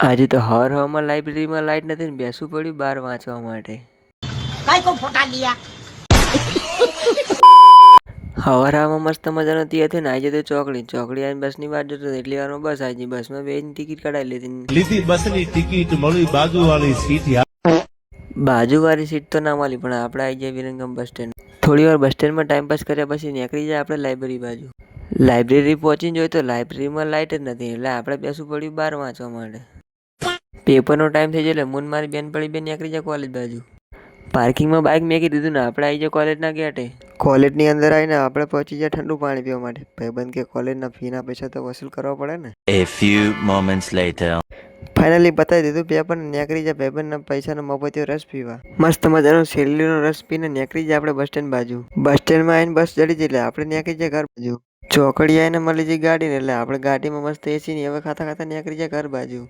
આજે તો હવામાં લાઇબ્રેરીમાં લાઈટ નથી ને બેસવું પડ્યું બહાર વાંચવા માટે. काय को फोटा लिया હવામાં મસ્ત મજાનો હતી હતી ને આજે તો ચોકડી આવીને બસની વાત જતો એટલી વારમાં બસ આવી બસમાં બેની ટિકિટ કઢાવી લીધી બસની ટિકિટ મળી બાજુવાળી સીટ. બાજુવાળી સીટ તો ના મળી પણ આપણે આવી જાય વિરંગમ બસ સ્ટેન્ડ. થોડી વાર બસ સ્ટેન્ડમાં ટાઈમ પાસ કર્યા પછી નીકળી જાય આપણે લાઇબ્રેરી બાજુ. લાઇબ્રેરી પહોંચીને જોઈએ તો લાઇબ્રેરીમાં લાઇટ જ નથી એટલે આપણે બેસવું પડ્યું બહાર વાંચવા માટે. પેપરનો ટાઈમ થઈ ગયો એટલે મુન મારી બેન પડી બેન નીકળી જાય કોલેજ બાજુ. પાર્કિંગમાં બાઇક મેકી દીધું ને આપણે આવી જાય કોલેજના ગેટે. કોલેજની અંદર આવીને આપણે પહોંચી જાય ઠંડુ પાણી પીવા માટે. ભાઈબંધ કે કોલેજના ફીના પૈસા તો વસૂલ કરવા પડે ને. A few moments later. Finally બતાવી દીધું પેપર ને નીકળી જાય ભાઈબંધના પૈસાનો મફતિયો રસ પીવા. મસ્ત મજાનો શેરડીનો રસ પીને નીકળી જાય આપણે બસ સ્ટેન્ડ બાજુ. બસ સ્ટેન્ડમાં આવીને બસ ચડી જાય એટલે આપણે નીકળી જાય ઘર બાજુ. ચોકડી આવીને મળી જાય ગાડી ને એટલે આપણે ગાડીમાં મસ્ત એસી ની હવે ખાતા ખાતા નીકળી જાય ઘર બાજુ.